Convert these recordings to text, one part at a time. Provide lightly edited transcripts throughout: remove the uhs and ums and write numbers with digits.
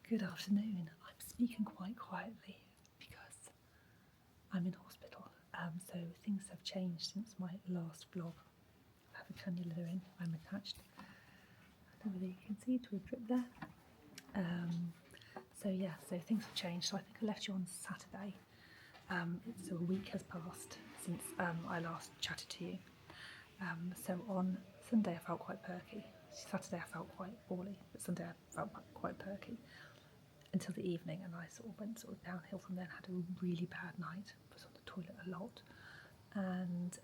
Good afternoon. I'm speaking quite quietly because I'm in hospital. So things have changed since my last vlog. I have a cannula in. I'm attached. I don't know whether you can see to a drip there. So things have changed. So I think I left you on Saturday. So a week has passed since I last chatted to you. So on Sunday I felt quite perky. Saturday I felt quite poorly, but Sunday I felt quite perky until the evening, and I sort of went downhill from there and had a really bad night. Was on the toilet a lot, and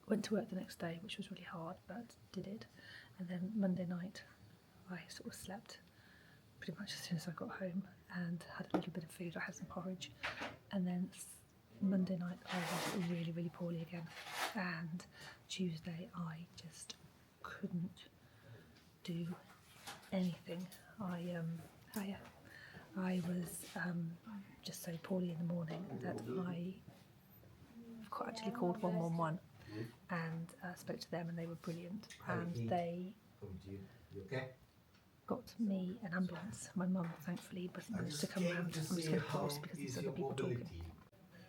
went to work the next day, which was really hard, but did it. And then Monday night I sort of slept pretty much as soon as I got home and had a little bit of food. I had some porridge, and then Monday night I was really, really poorly again, and Tuesday I just couldn't do anything. I was just so poorly in the morning that I actually called 111 and spoke to them, and they were brilliant, and they got me an ambulance. My mum thankfully wasn't managed to come round. I'm just going to pause because there's other people talking.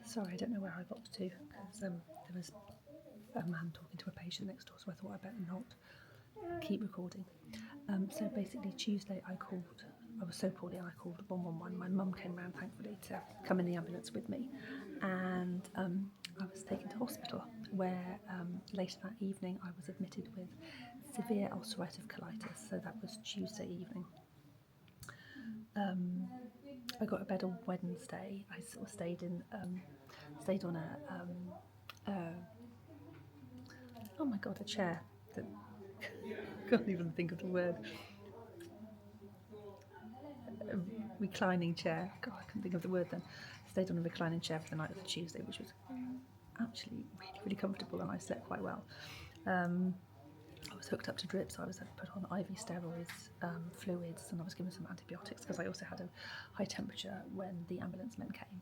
Sorry, I don't know where I got to because there was a man talking to a patient next door, so I thought I'd better not keep recording. So basically Tuesday I was so poorly and I called 111. My mum came round thankfully to come in the ambulance with me, and I was taken to hospital where later that evening I was admitted with severe ulcerative colitis. So that was Tuesday evening. I got a bed on Wednesday. I sort of stayed on a chair that can't even think of the word. A reclining chair. God, I couldn't think of the word then. I stayed on a reclining chair for the night of the Tuesday, which was actually really, really comfortable, and I slept quite well. I was hooked up to drips. I was put on IV steroids, fluids, and I was given some antibiotics because I also had a high temperature when the ambulance men came.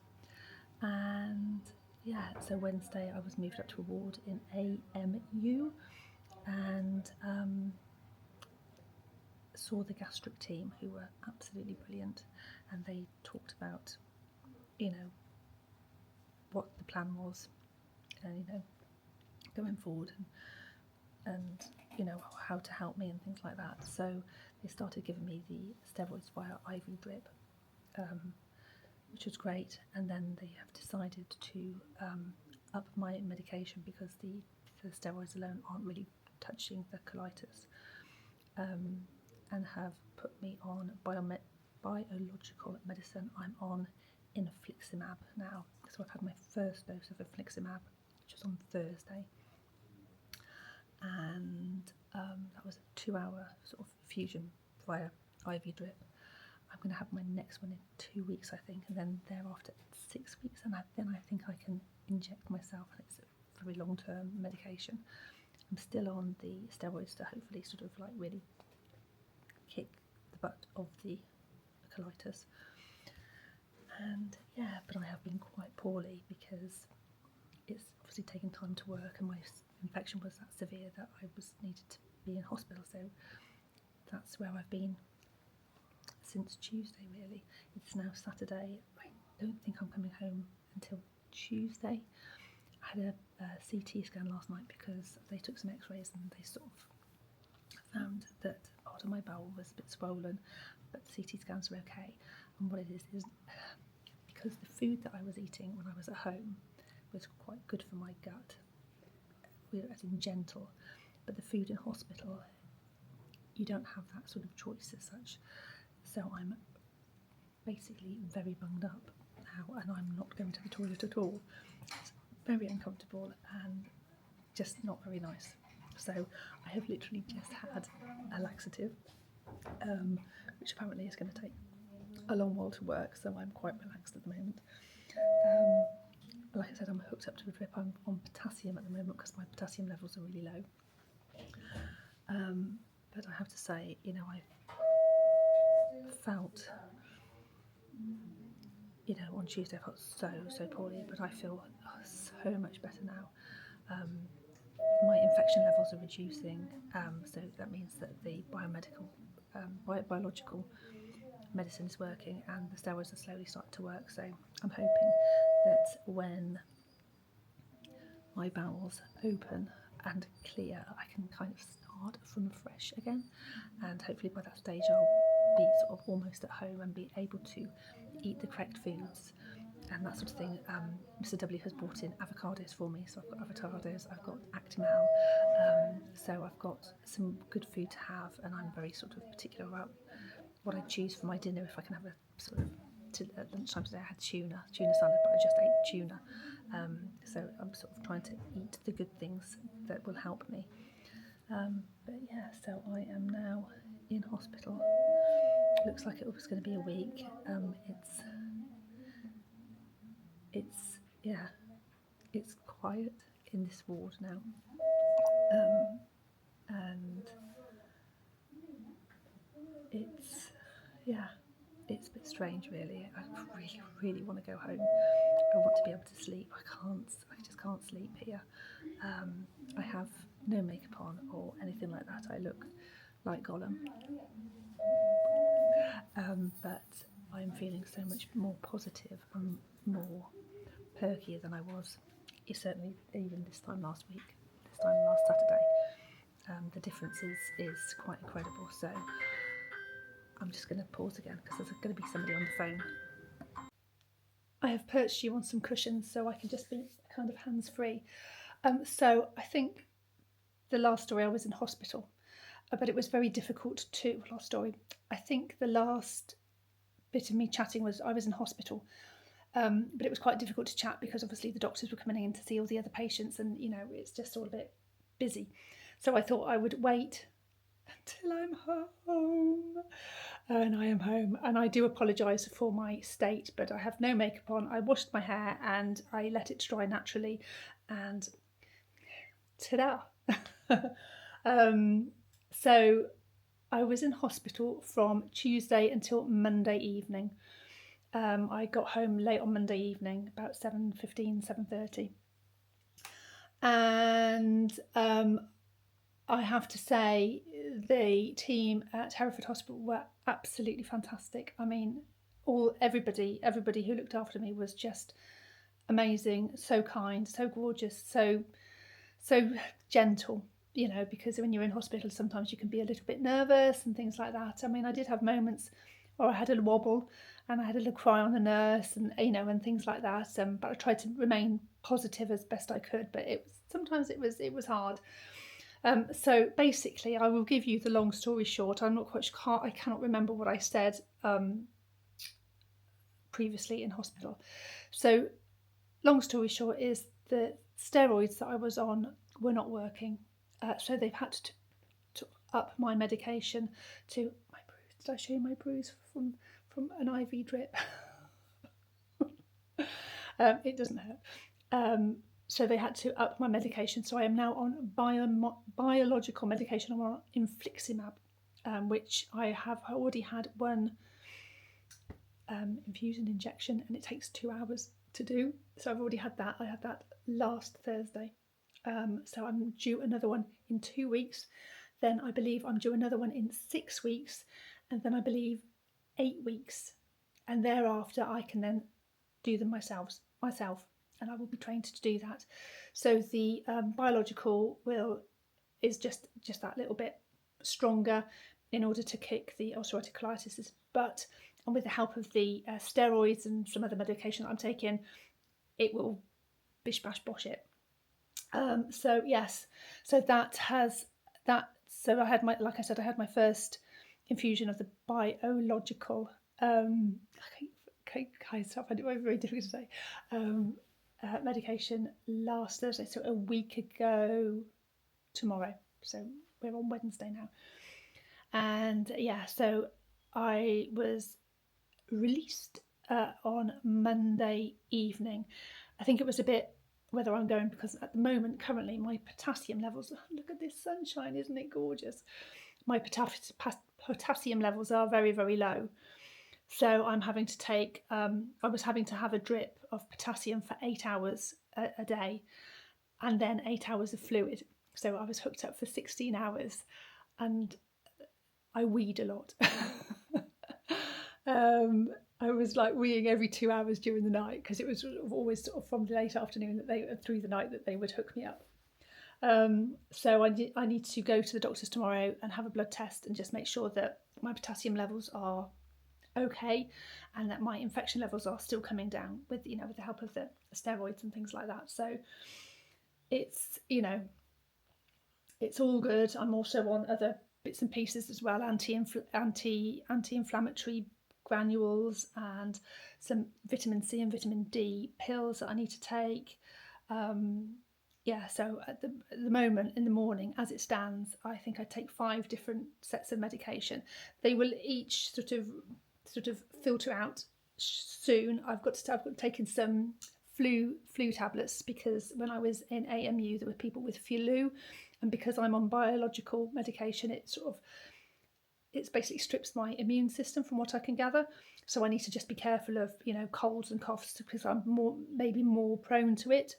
And yeah, so Wednesday I was moved up to a ward in AMU, and saw the gastric team, who were absolutely brilliant, and they talked about, what the plan was, and going forward, and how to help me and things like that. So they started giving me the steroids via IV drip, which was great, and then they have decided to up my medication because the steroids alone aren't really touching the colitis, and have put me on biological medicine. I'm on infliximab now, so I've had my first dose of infliximab, which was on Thursday, and that was a 2-hour sort of infusion via IV drip. I'm going to have my next one in 2 weeks, I think, and then thereafter 6 weeks, and then I think I can inject myself, and it's a very long-term medication. I'm still on the steroids to hopefully sort of like really kick the butt of the colitis. And yeah, but I have been quite poorly because it's obviously taken time to work, and my infection was that severe that I was needed to be in hospital. So that's where I've been since Tuesday, really. It's now Saturday. I don't think I'm coming home until Tuesday. I had a CT scan last night because they took some x-rays and they sort of found that part of my bowel was a bit swollen, but the CT scans were okay. And what it is because the food that I was eating when I was at home was quite good for my gut, as in gentle, but the food in hospital, you don't have that sort of choice as such. So I'm basically very bunged up now, and I'm not going to the toilet at all. It's very uncomfortable and just not very nice. So I have literally just had a laxative, which apparently is going to take a long while to work, so I'm quite relaxed at the moment. Like I said, I'm hooked up to a drip. I'm on potassium at the moment because my potassium levels are really low. But I have to say, I felt, on Tuesday I felt so poorly, but I feel so much better now. My infection levels are reducing, so that means that the biological medicine is working and the steroids are slowly starting to work. So I'm hoping that when my bowels open and clear, I can kind of start from fresh again, and hopefully by that stage I'll be sort of almost at home and be able to eat the correct foods and that sort of thing. Mr. W has brought in avocados for me, so I've got avocados, I've got Actimel, so I've got some good food to have, and I'm very sort of particular about what I choose for my dinner. If I can have a sort of, at lunchtime today I had tuna salad, but I just ate tuna. So I'm sort of trying to eat the good things that will help me. But yeah, so I am now in hospital. Looks like it was going to be a week. It's quiet in this ward now, and it's a bit strange really. I really want to go home. I want to be able to sleep. I just can't sleep here. I have no makeup on or anything like that. I look like Gollum. But I'm feeling so much more positive and more perkier than I was, certainly even this time last Saturday. The difference is quite incredible. So I'm just going to pause again because there's going to be somebody on the phone. I have perched you on some cushions so I can just be kind of hands-free. So I think the last story I was in hospital, but it was very difficult to, last story, I think the last bit of me chatting was I was in hospital, but it was quite difficult to chat because obviously the doctors were coming in to see all the other patients, and you know, it's just all a bit busy. So I thought I would wait until I'm home. And I am home, and I do apologise for my state, but I have no makeup on. I washed my hair and I let it dry naturally, and ta-da! So I was in hospital from Tuesday until Monday evening. I got home late on Monday evening, about 7:15, 7:30. And I have to say the team at Hereford Hospital were absolutely fantastic. I mean, everybody who looked after me was just amazing, so kind, so gorgeous, so gentle, you know, because when you're in hospital sometimes you can be a little bit nervous and things like that. I mean, I did have moments where I had a wobble and I had a little cry on the nurse, and you know, and things like that, but I tried to remain positive as best I could, but sometimes it was hard. So basically, I will give you the long story short. I'm not quite sure, I cannot remember what I said previously in hospital. So long story short is the steroids that I was on were not working. So they've had to up my medication to my bruise. Did I show you my bruise from an IV drip? It doesn't hurt. So they had to up my medication. So I am now on biological medication. I'm on infliximab, which I have already had one infusion injection, and it takes 2 hours to do. So I've already had that. I had that last Thursday. So I'm due another one in 2 weeks. Then I believe I'm due another one in 6 weeks, and then I believe 8 weeks. And thereafter I can then do them myself, and I will be trained to do that. So the biological is just that little bit stronger in order to kick the ulcerative colitis, and with the help of the steroids and some other medication that I'm taking, it will bish bash bosh it. So yes, so so I had I had my first infusion of the biological. Guys, I find it very difficult to say. Medication last Thursday, so a week ago tomorrow. So we're on Wednesday now, and yeah, so I was released on Monday evening. I think it was a bit whether I'm going, because at the moment currently my potassium levels, look at this sunshine, isn't it gorgeous? My potassium levels are very, very low. So I'm having to take, I was having to have a drip of potassium for 8 hours a day, and then 8 hours of fluid. So I was hooked up for 16 hours, and I weed a lot. I was like weeing every 2 hours during the night because it was always sort of from the late afternoon that they through the night that they would hook me up. So I need to go to the doctor's tomorrow and have a blood test and just make sure that my potassium levels are okay and that my infection levels are still coming down with with the help of the steroids and things like that. So it's it's all good. I'm also on other bits and pieces as well, anti-inflammatory granules and some vitamin C and vitamin D pills that I need to take. So at the moment in the morning, as it stands, I think I take 5 different sets of medication. They will each sort of filter out soon. I've taken some flu tablets because when I was in AMU there were people with flu, and because I'm on biological medication, it basically strips my immune system from what I can gather. So I need to just be careful of colds and coughs because I'm maybe more prone to it.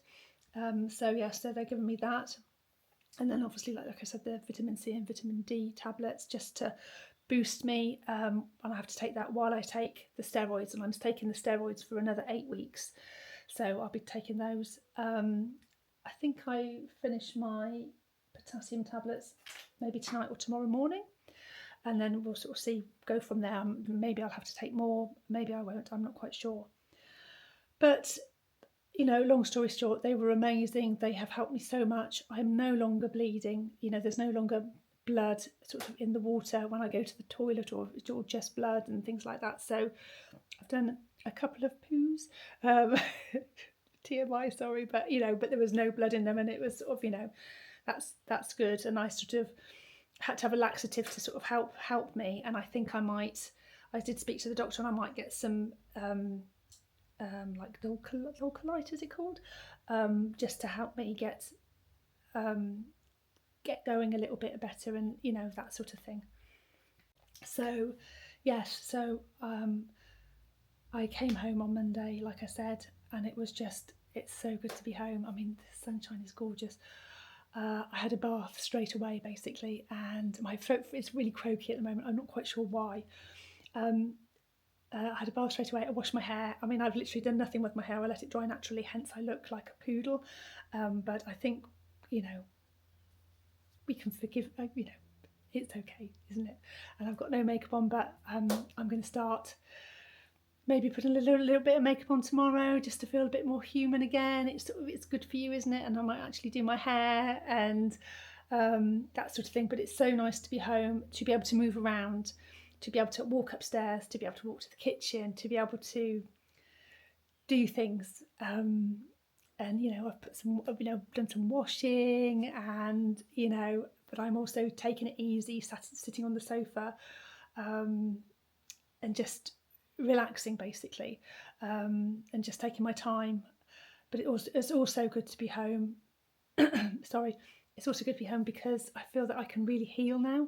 So they're giving me that, and then obviously like I said, the vitamin C and vitamin D tablets just to boost me, and I have to take that while I take the steroids, and I'm taking the steroids for another 8 weeks, so I'll be taking those. I think I finish my potassium tablets maybe tonight or tomorrow morning, and then we'll sort of go from there. Maybe I'll have to take more, maybe I won't, I'm not quite sure. But long story short, they were amazing. They have helped me so much. I'm no longer bleeding. There's no longer blood sort of in the water when I go to the toilet, or just blood and things like that. So I've done a couple of poos. TMI, sorry, but there was no blood in them, and it was sort of that's good. And I sort of had to have a laxative to sort of help me. And I think I did speak to the doctor, and I might get some like Dulcolite, is it called, just to help me get going a little bit better, and that sort of thing. So yes, so I came home on Monday, like I said, and it's so good to be home. I mean, the sunshine is gorgeous. I had a bath straight away basically, and my throat is really croaky at the moment. I'm not quite sure why. I had a bath straight away. I washed my hair. I mean, I've literally done nothing with my hair. I let it dry naturally, hence I look like a poodle. But I think, we can forgive, it's okay, isn't it? And I've got no makeup on, but I'm going to start maybe putting a little bit of makeup on tomorrow just to feel a bit more human again. It's good for you, isn't it? And I might actually do my hair and that sort of thing. But it's so nice to be home, to be able to move around, to be able to walk upstairs, to be able to walk to the kitchen, to be able to do things. And I've put some, done some washing, and but I'm also taking it easy, sitting on the sofa, and just relaxing basically, and just taking my time. But it's also good to be home. Sorry, it's also good to be home because I feel that I can really heal now.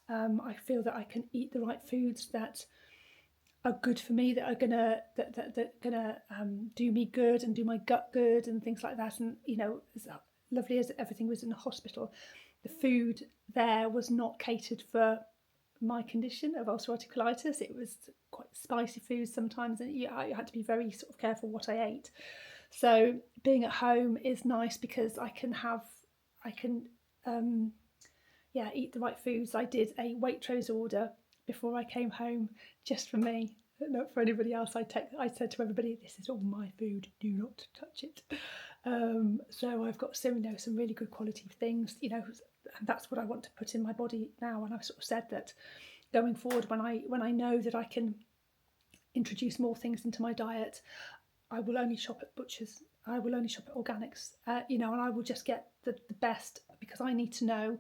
I feel that I can eat the right foods that are good for me, that are gonna do me good and do my gut good and things like that. And as lovely as everything was in the hospital, the food there was not catered for my condition of ulcerative colitis. It was quite spicy food sometimes, and I had to be very sort of careful what I ate. So being at home is nice because I can eat the right foods. I did a Waitrose order before I came home, just for me, not for anybody else. I said to everybody, this is all my food, do not touch it. So I've got some really good quality things, and that's what I want to put in my body now. And I've sort of said that going forward, when I know that I can introduce more things into my diet, I will only shop at butchers. I will only shop at organics, and I will just get the best, because I need to know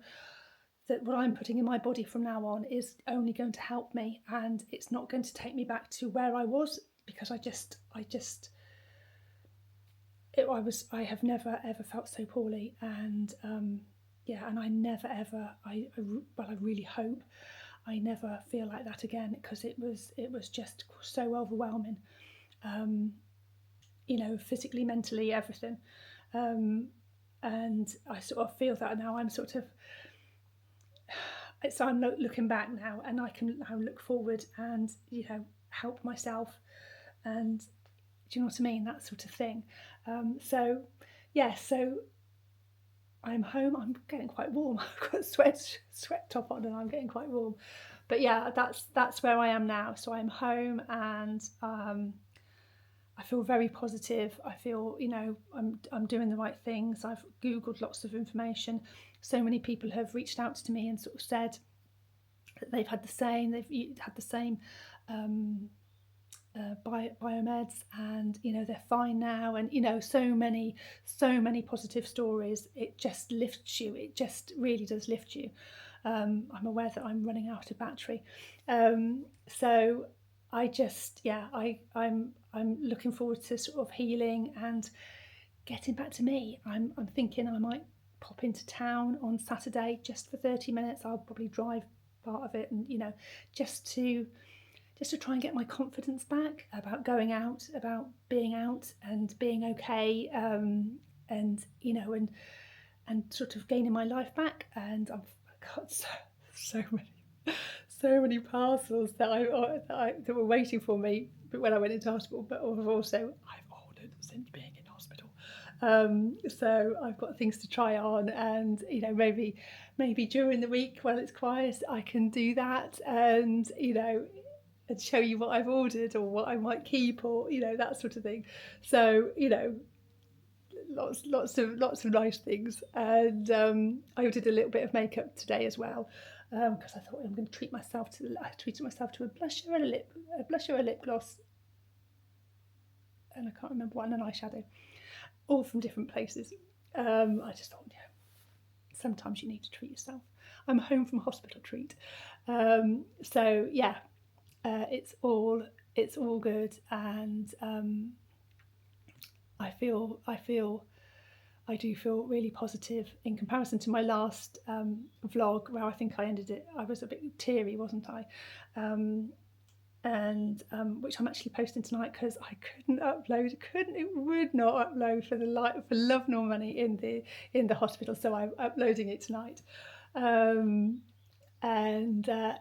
that what I'm putting in my body from now on is only going to help me, and it's not going to take me back to where I was, because I have never ever felt so poorly, and and I never ever, I really hope I never feel like that again, because it was just so overwhelming, physically, mentally, everything, and I sort of feel that now I'm sort of, so I'm looking back now, and I can now look forward and help myself, and do you know what I mean? That sort of thing. So yeah, so I'm home. I'm getting quite warm. I've got a sweat top on, and I'm getting quite warm. But yeah, that's where I am now. So I'm home, and I feel very positive. I feel I'm doing the right things. I've googled lots of information. So many people have reached out to me and sort of said that they've had the same. They've had the same biomeds, and they're fine now, and so many positive stories. It just lifts you. It just really does lift you. I'm aware that I'm running out of battery, so I just I'm looking forward to sort of healing and getting back to me. I'm thinking I might pop into town on Saturday just for 30 minutes. I'll probably drive part of it, and just to try and get my confidence back about going out, about being out and being okay, and and sort of gaining my life back. And I've got so many parcels that were waiting for me when I went into hospital, but also I've ordered since being in hospital. So I've got things to try on, and maybe during the week while it's quiet, I can do that, and and show you what I've ordered or what I might keep, or that sort of thing. So lots of nice things, and I did a little bit of makeup today as well, because I thought I'm going to treat myself to. I treated myself to a blusher and a lip gloss, and I can't remember one, and an eyeshadow, all from different places. I just thought, sometimes you need to treat yourself. I'm home from hospital treat, so yeah, it's all good, and I do feel really positive in comparison to my last vlog, where I think I ended it. I was a bit teary, wasn't I? And which I'm actually posting tonight, because I couldn't upload. It would not upload for love nor money in the hospital. So I'm uploading it tonight, and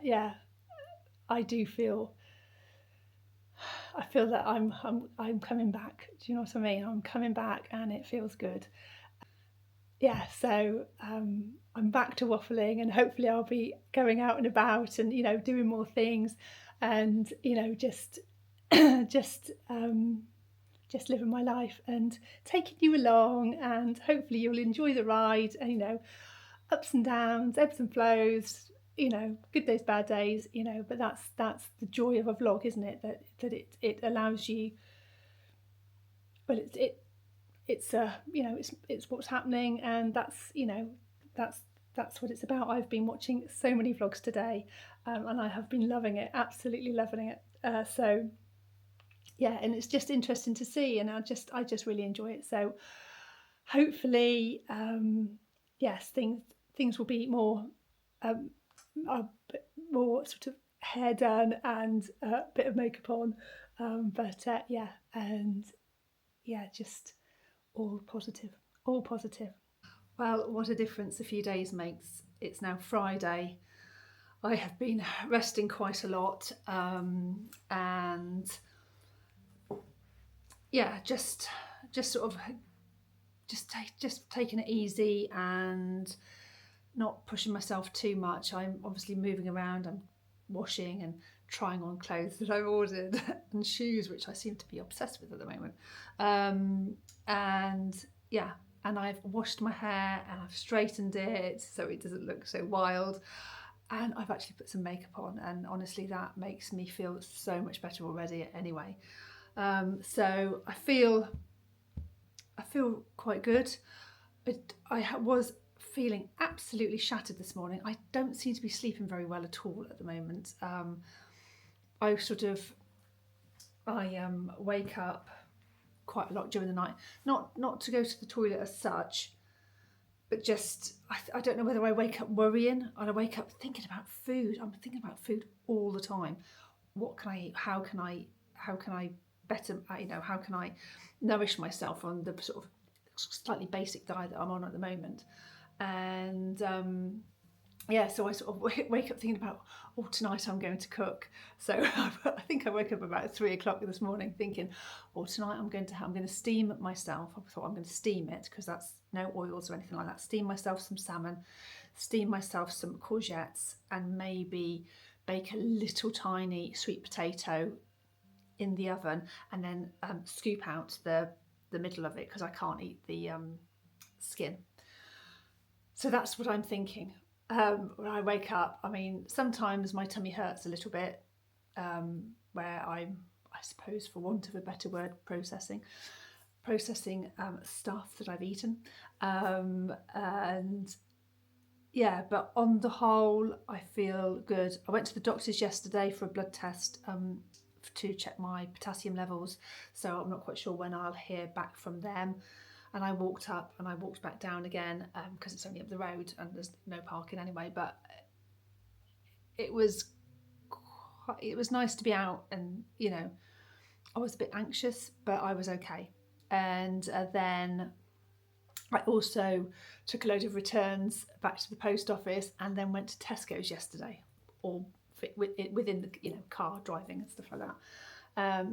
yeah, I do feel. I feel that I'm coming back. Do you know what I mean? I'm coming back, and it feels good. Yeah, so I'm back to waffling, and hopefully I'll be going out and about, and doing more things, and just just living my life and taking you along, and hopefully you'll enjoy the ride. And ups and downs, ebbs and flows, good days, bad days, but that's the joy of a vlog, isn't it? That it allows you. Well, it's it's what's happening, and that's what it's about. I've been watching so many vlogs today, and I have been loving it, absolutely loving it. So yeah, and it's just interesting to see, and I just really enjoy it. So hopefully, yes, things will be more a bit more sort of hair done and a bit of makeup on, but yeah, and yeah, just all positive, all positive. Well, what a difference a few days makes. It's now Friday. I have been resting quite a lot, and yeah, just sort of just taking it easy and not pushing myself too much. I'm obviously moving around. I'm washing and trying on clothes that I've ordered and shoes, which I seem to be obsessed with at the moment. And yeah, and I've washed my hair, and I've straightened it so it doesn't look so wild. And I've actually put some makeup on, and honestly, that makes me feel so much better already anyway. So I feel quite good. But I was feeling absolutely shattered this morning. I don't seem to be sleeping very well at all at the moment. I wake up quite a lot during the night, not to go to the toilet as such, but just I don't know whether I wake up worrying, or I wake up thinking about food. I'm thinking about food all the time. What can I eat? How can I better, how can I nourish myself on the sort of slightly basic diet that I'm on at the moment? And yeah, so I sort of wake up thinking about, oh, tonight I'm going to cook. So I think I woke up about 3 o'clock this morning thinking, oh, tonight I'm going to steam myself. I thought I'm going to steam it because that's no oils or anything like that. Steam myself some salmon, steam myself some courgettes, and maybe bake a little tiny sweet potato in the oven, and then scoop out the middle of it because I can't eat the skin. So that's what I'm thinking. When I wake up, I mean, sometimes my tummy hurts a little bit, where I suppose, for want of a better word, processing stuff that I've eaten, and yeah. But on the whole, I feel good. I went to the doctor's yesterday for a blood test, to check my potassium levels, so I'm not quite sure when I'll hear back from them. And I walked up and I walked back down again, because it's only up the road and there's no parking anyway. But it was nice to be out, and I was a bit anxious, but I was okay. And then I also took a load of returns back to the post office, and then went to Tesco's yesterday, all within the car driving and stuff like that.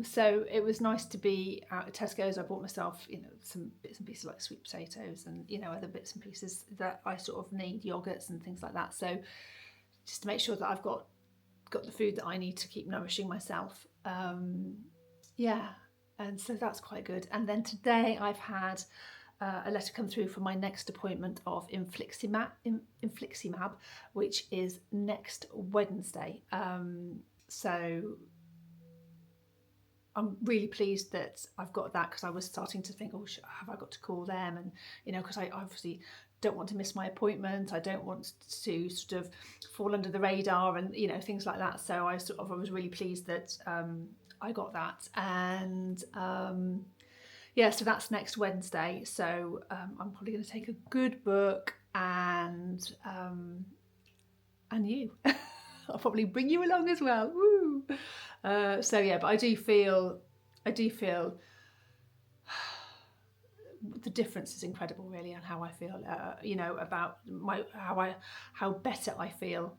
So it was nice to be out at Tesco's. I bought myself, some bits and pieces like sweet potatoes and, other bits and pieces that I sort of need, yogurts and things like that. So just to make sure that I've got the food that I need to keep nourishing myself. Yeah, and so that's quite good. And then today I've had a letter come through for my next appointment of infliximab, which is next Wednesday. So I'm really pleased that I've got that, because I was starting to think, oh, have I got to call them? And, because I obviously don't want to miss my appointment. I don't want to sort of fall under the radar and, things like that. So I was really pleased that I got that. And yeah, so that's next Wednesday. So I'm probably going to take a good book and you. I'll probably bring you along as well. Woo! So yeah, but I do feel the difference is incredible, really, and how I feel, about how better I feel,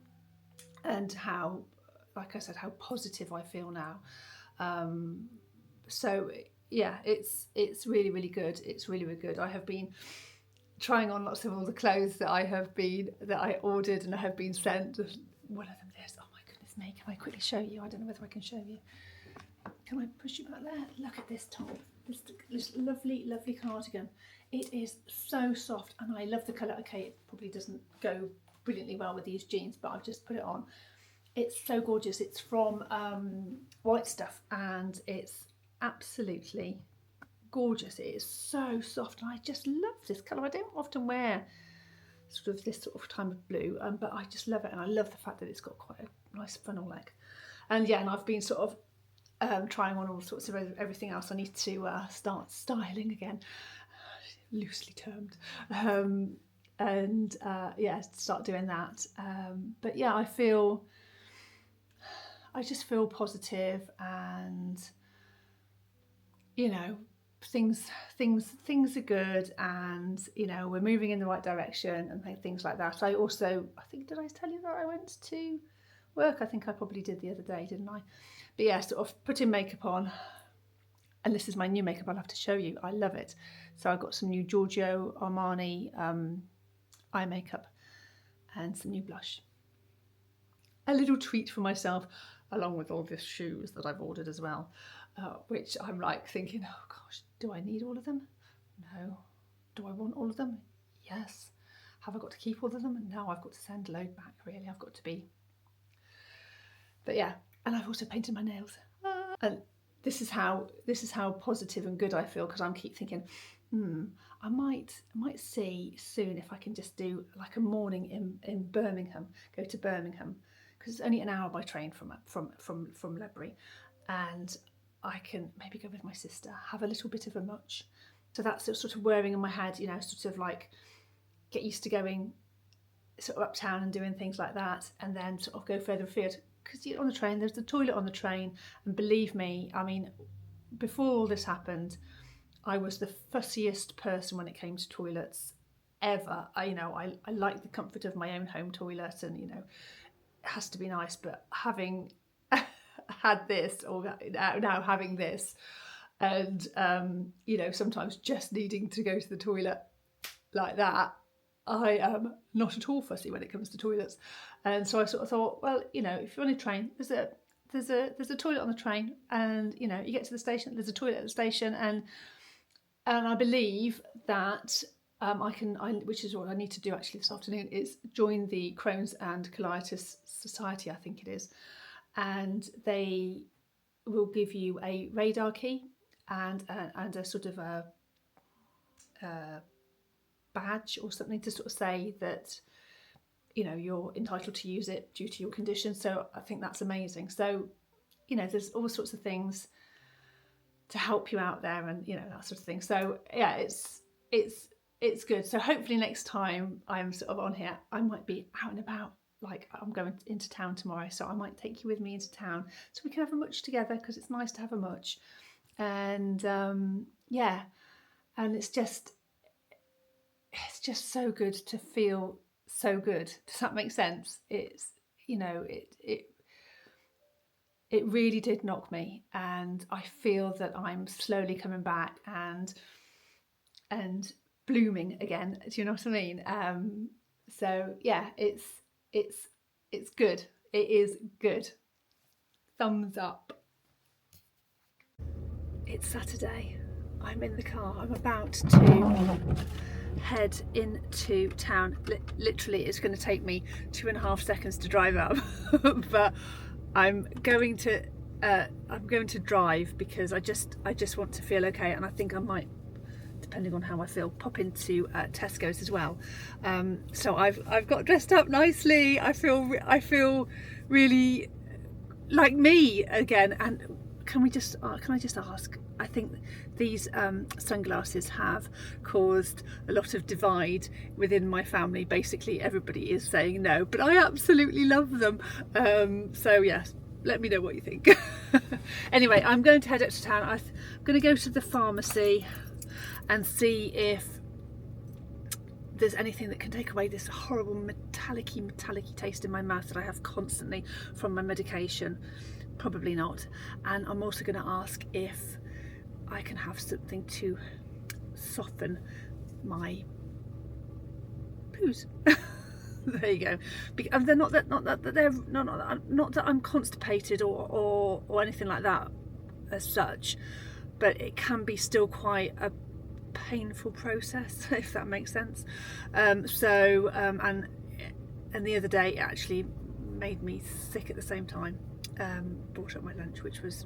and how, like I said, how positive I feel now. So yeah, it's really, really good. It's really, really good. I have been trying on lots of all the clothes that I ordered and have been sent. One of them is, oh my goodness me, can I quickly show you? I don't know whether I can show you. Can I push you back there? Look at this top. This lovely, lovely cardigan. It is so soft, and I love the colour. Okay, it probably doesn't go brilliantly well with these jeans, but I've just put it on. It's so gorgeous. It's from White Stuff, and it's absolutely gorgeous. It is so soft, and I just love this colour. I don't often wear sort of this sort of time of blue, but I just love it, and I love the fact that it's got quite a nice funnel leg. And yeah, and I've been sort of trying on all sorts of everything else. I need to start styling again, loosely termed, and yeah, start doing that. But yeah, I just feel positive, and things are good, and we're moving in the right direction and things like that. I think, did I tell you that I went to work? I think I probably did the other day, didn't I? But yeah, sort of putting makeup on, and this is my new makeup. I'll have to show you. I love it. So I got some new Giorgio Armani eye makeup and some new blush. A little treat for myself, along with all the shoes that I've ordered as well, which I'm like thinking, oh gosh, do I need all of them? No. Do I want all of them? Yes. Have I got to keep all of them? No, I've got to send a load back, really. I've got to be. But yeah, and I've also painted my nails. And this is how positive and good I feel, because I keep thinking, I might see soon if I can just do like a morning in Birmingham, go to Birmingham, because it's only an hour by train from Ledbury, and I can maybe go with my sister, have a little bit of a much. So that's sort of whirring in my head, sort of like get used to going sort of uptown and doing things like that, and then sort of go further afield. Because on the train, there's the toilet on the train, and believe me, I mean, before all this happened, I was the fussiest person when it came to toilets ever. I like the comfort of my own home toilet, and it has to be nice, but having had this, or now having this, and sometimes just needing to go to the toilet like that, I am not at all fussy when it comes to toilets. And so I sort of thought, well, if you're on a train, there's a toilet on the train, and you get to the station, there's a toilet at the station, and I believe that which is what I need to do actually this afternoon, is join the Crohn's and Colitis Society, I think it is, and they will give you a radar key and a sort of a badge or something to sort of say that you're entitled to use it due to your condition. So I think that's amazing. So there's all sorts of things to help you out there, and that sort of thing. So yeah, it's good. So hopefully next time I'm sort of on here, I might be out and about. Like, I'm going into town tomorrow, so I might take you with me into town so we can have a much together, because it's nice to have a much. And yeah, and it's just so good to feel so good. Does that make sense? It's it really did knock me, and I feel that I'm slowly coming back and blooming again. Do you know what I mean? So yeah, it's good. It is good. Thumbs up. It's Saturday. I'm in the car. I'm about to head into town. Literally, it's going to take me 2.5 seconds to drive up, but I'm going to drive because I just want to feel okay, and I think I might, depending on how I feel, pop into Tesco's as well. So I've got dressed up nicely. I feel really like me again. And can I just ask? I think these sunglasses have caused a lot of divide within my family. Basically, everybody is saying no, but I absolutely love them. So yes, let me know what you think. Anyway, I'm going to head up to town. I'm going to go to the pharmacy and see if there's anything that can take away this horrible metallic-y taste in my mouth that I have constantly from my medication. Probably not. And I'm also going to ask if I can have something to soften my poos. There you go. And they're not that I'm constipated or anything like that as such, but it can be still quite a painful process, if that makes sense. And the other day it actually made me sick at the same time. Brought up my lunch, which was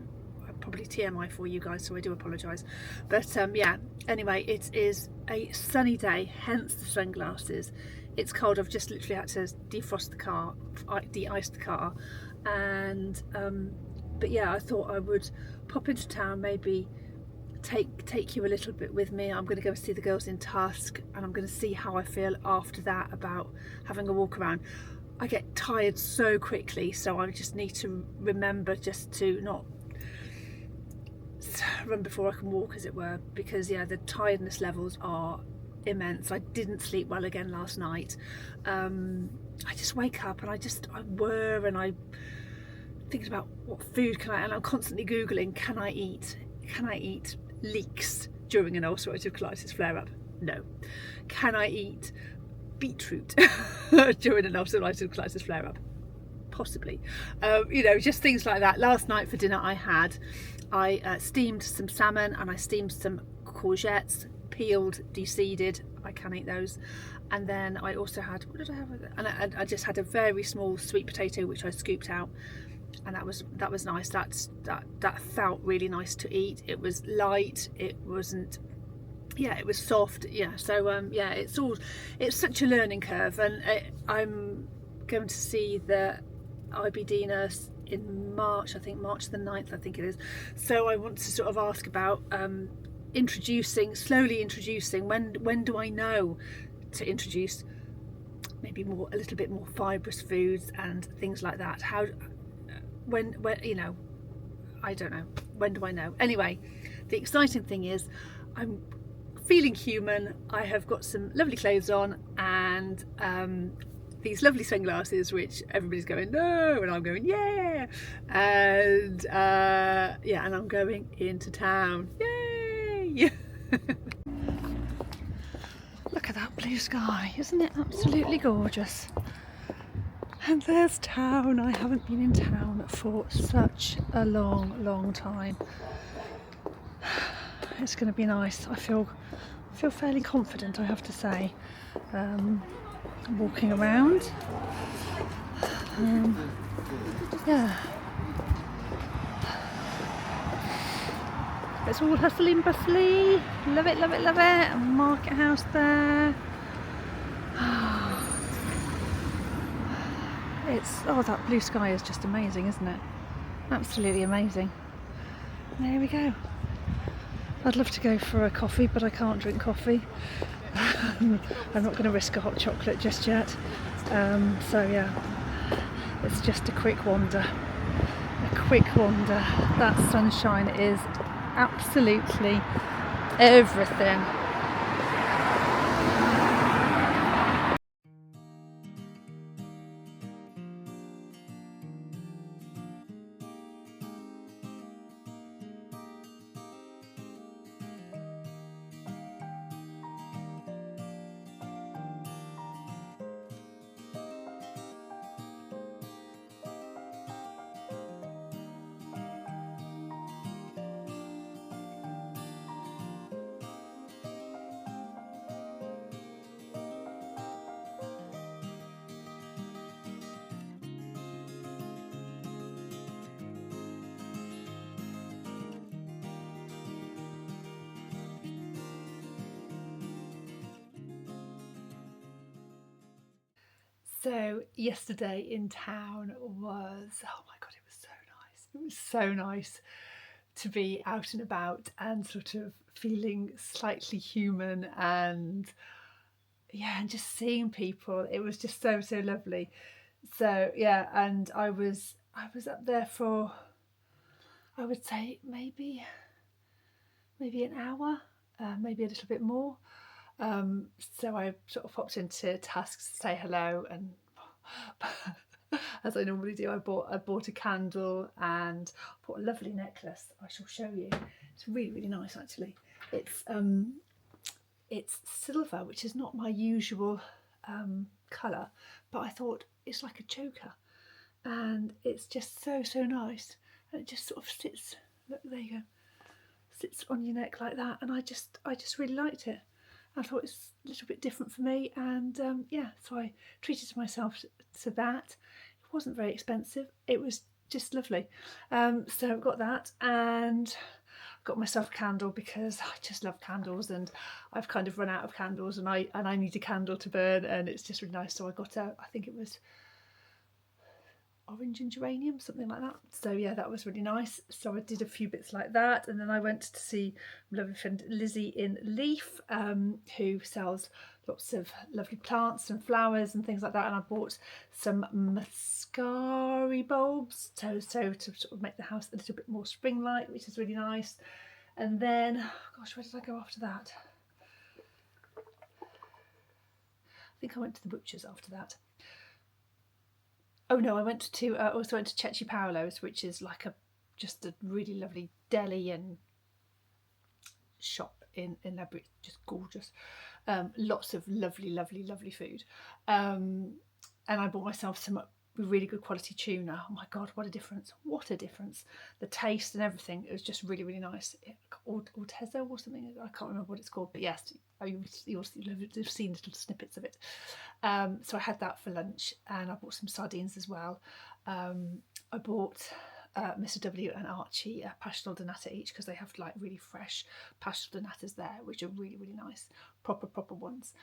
probably TMI for you guys, so I do apologise. But yeah, anyway, it is a sunny day, hence the sunglasses. It's cold. I've just literally had to defrost the car, de-ice the car, and but yeah, I thought I would pop into town, maybe take you a little bit with me. I'm going to go see the girls in Tusk, and I'm going to see how I feel after that about having a walk around. I get tired so quickly, so I just need to remember just to not run before I can walk, as it were, because yeah, the tiredness levels are immense. I didn't sleep well again last night. I just wake up and I whir, and I thinking about what food can I, and I'm constantly googling, can I eat leeks during an ulcerative colitis flare-up? No. Can I eat beetroot during an ulcerative colitis flare-up? Possibly. Just things like that. Last night for dinner I steamed some salmon, and I steamed some courgettes, peeled, deseeded. I can eat those. And then I also had, what did I have with it? And I just had a very small sweet potato which I scooped out, and that was nice. That felt really nice to eat. It was light, it wasn't, yeah, it was soft. Yeah, so yeah, it's such a learning curve, and I'm going to see the IBD nurse in March, I think March the 9th, I think it is. So I want to sort of ask about slowly introducing, when do I know to introduce maybe a little bit more fibrous foods and things like that? When I don't know, when do I know? Anyway, the exciting thing is I'm feeling human. I have got some lovely clothes on and these lovely sunglasses, which everybody's going no, and I'm going yeah, and yeah, and I'm going into town. Yay! Look at that blue sky, isn't it absolutely gorgeous? And there's town. I haven't been in town for such a long time. It's going to be nice. I feel fairly confident, I have to say, walking around. Yeah, it's all hustly and bustly. Love it, love it, love it. Market house there. Oh, that blue sky is just amazing, isn't it? Absolutely amazing. There we go. I'd love to go for a coffee, but I can't drink coffee. I'm not going to risk a hot chocolate just yet. So yeah, it's just a quick wander. A quick wander. That sunshine is absolutely everything. So yesterday in town was, oh my God, it was so nice. It was so nice to be out and about and sort of feeling slightly human and yeah, and just seeing people. It was just so lovely. So yeah, and I was up there for, I would say maybe an hour, maybe a little bit more. So I sort of popped into Tasks to say hello, and as I normally do, I bought a candle and bought a lovely necklace. I shall show you. It's really nice actually. It's silver, which is not my usual colour, but I thought it's like a choker, and it's just so nice, and it just sort of sits. Look, there you go. Sits on your neck like that, and I just really liked it. I thought it's a little bit different for me, and yeah, so I treated myself to that. It wasn't very expensive. It was just lovely. So I've got that, and got myself a candle because I just love candles, and I've kind of run out of candles, and I need a candle to burn, and it's just really nice. So I got I think it was orange and geranium, something like that. So yeah, that was really nice. So I did a few bits like that, and then I went to see my lovely friend Lizzie in Leaf, who sells lots of lovely plants and flowers and things like that. And I bought some muscari bulbs, so to sort of make the house a little bit more spring-like, which is really nice. And then, gosh, where did I go after that? I think I went to the butcher's after that. Oh no, I went to also went to Cecchi Paolo's, which is like just a really lovely deli and shop in Ledbury. Just gorgeous. Lots of lovely food. And I bought myself some really good quality tuna. Oh my God, what a difference! What a difference! The taste and everything. It was just really nice. Ortezo or something. I can't remember what it's called, but yes, you'll have seen little snippets of it. So I had that for lunch, and I bought some sardines as well. I bought Mr. W and Archie a pastel de nata each, because they have like really fresh pastel de natas there, which are really nice, proper ones,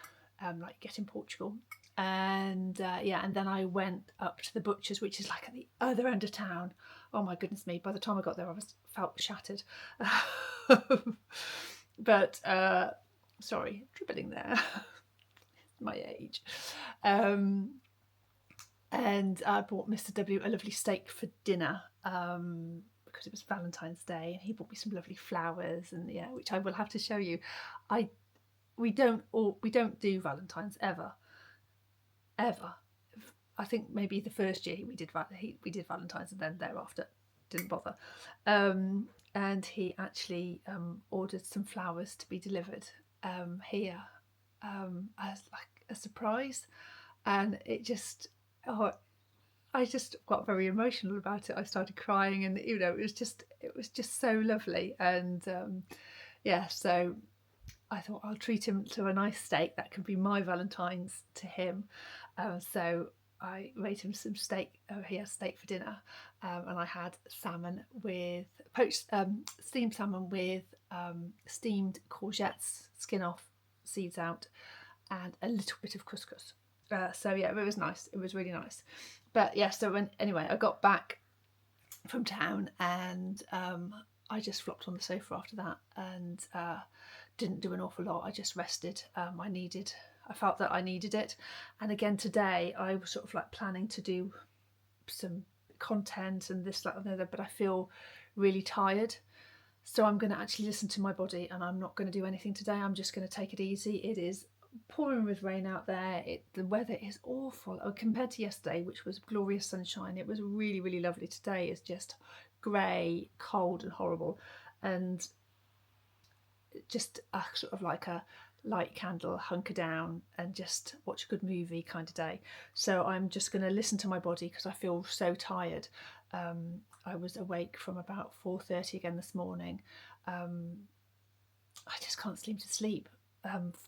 like you get in Portugal. And yeah, and then I went up to the butcher's, which is like at the other end of town. Oh my goodness me! By the time I got there, felt shattered. But sorry, dribbling there. My age. And I bought Mr. W a lovely steak for dinner, because it was Valentine's Day, and he bought me some lovely flowers, and yeah, which I will have to show you. we don't do Valentine's ever. I think maybe the first year we did Valentine's, and then thereafter didn't bother. And he actually ordered some flowers to be delivered here as like a surprise, and it just I just got very emotional about it. I started crying, and it was just so lovely, and so I thought I'll treat him to a nice steak. That could be my Valentine's to him. So I made him some steak. He has steak for dinner, and I had salmon with steamed salmon with steamed courgettes, skin off, seeds out, and a little bit of couscous. So yeah, it was nice. It was really nice. But yeah, so anyway, I got back from town, and I just flopped on the sofa after that, and didn't do an awful lot. I just rested. I felt that I needed it. And again today, I was sort of like planning to do some content and this, that, and the other, but I feel really tired. So I'm going to actually listen to my body, and I'm not going to do anything today. I'm just going to take it easy. It is pouring with rain out there. The weather is awful compared to yesterday, which was glorious sunshine. It was really, really lovely. Today is just grey, cold and horrible, and just sort of like a light candle, hunker down and just watch a good movie kind of day. So I'm just going to listen to my body because I feel so tired. I was awake from about 4:30 again this morning. I just can't seem to sleep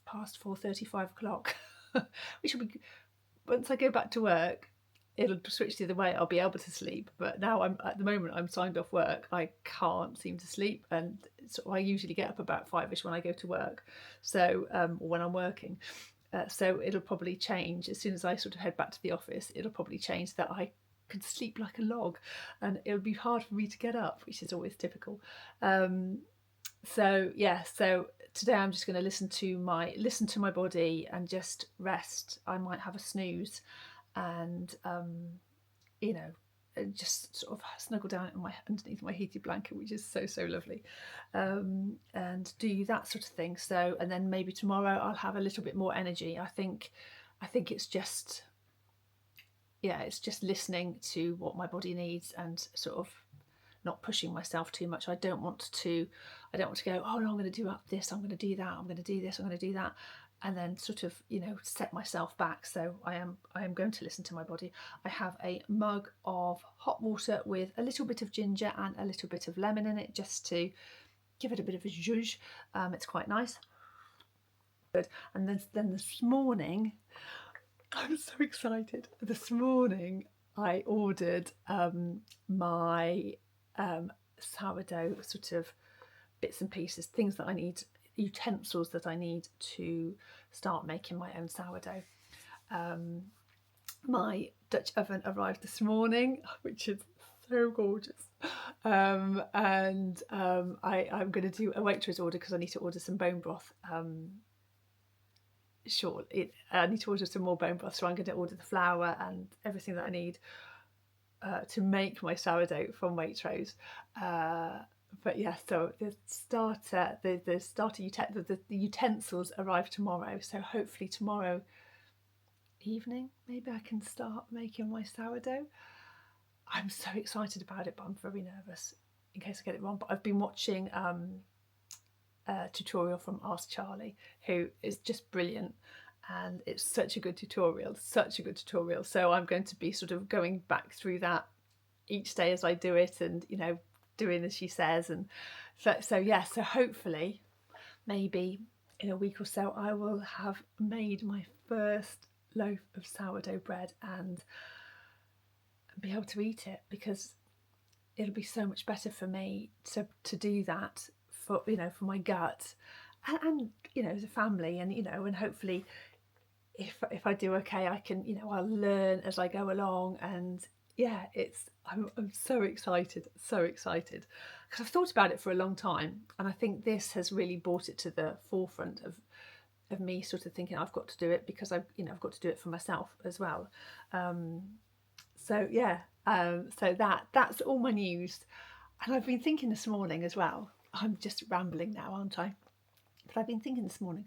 past 4:30, 5 o'clock, which will be, once I go back to work, it'll switch the other way. I'll be able to sleep, but now at the moment I'm signed off work. I can't seem to sleep, and so I usually get up about 5ish when I go to work. So when I'm working, so it'll probably change as soon as I sort of head back to the office. It'll probably change that I can sleep like a log, and it'll be hard for me to get up, which is always typical. So today I'm just going to listen to my body and just rest. I might have a snooze, and just sort of snuggle down underneath my heated blanket, which is so lovely, and do that sort of thing. So, and then maybe tomorrow I'll have a little bit more energy. I think it's just listening to what my body needs and sort of not pushing myself too much. I don't want to go, oh no, I'm going to do this, I'm going to do that, I'm going to do this, I'm going to do that, and then sort of set myself back. So I am going to listen to my body. I have a mug of hot water with a little bit of ginger and a little bit of lemon in it, just to give it a bit of a zhuzh. It's quite nice. Good. And then this morning, I'm so excited. This morning I ordered my sourdough sort of bits and pieces, things that I need, utensils that I need to start making my own sourdough. My Dutch oven arrived this morning, which is so gorgeous, and I'm going to do a Waitrose order because I need to order some bone broth. I need to order some more bone broth, so I'm going to order the flour and everything that I need to make my sourdough from Waitrose. But yeah, so the utensils arrive tomorrow. So hopefully tomorrow evening, maybe I can start making my sourdough. I'm so excited about it, but I'm very nervous in case I get it wrong. But I've been watching a tutorial from Ask Charlie, who is just brilliant. And it's such a good tutorial. So I'm going to be sort of going back through that each day as I do it, and doing as she says. And so hopefully maybe in a week or so I will have made my first loaf of sourdough bread and be able to eat it, because it'll be so much better for me to do that for my gut and as a family, and and hopefully if I do okay, I can I'll learn as I go along. And yeah, I'm so excited because I've thought about it for a long time, and I think this has really brought it to the forefront of me sort of thinking I've got to do it, because I've got to do it for myself as well. So that's all my news. And I've been thinking this morning as well, I'm just rambling now, aren't I? But I've been thinking this morning,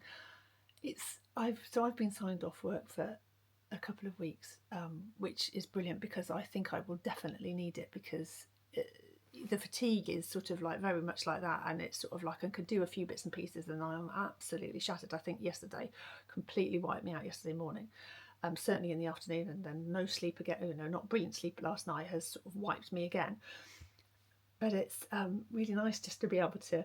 I've been signed off work for a couple of weeks, which is brilliant because I think I will definitely need it, because the fatigue is sort of like very much like that, and it's sort of like I could do a few bits and pieces and I'm absolutely shattered. I think yesterday completely wiped me out yesterday morning. Certainly in the afternoon, and then no sleep again. Not brilliant sleep last night has sort of wiped me again. But it's really nice just to be able to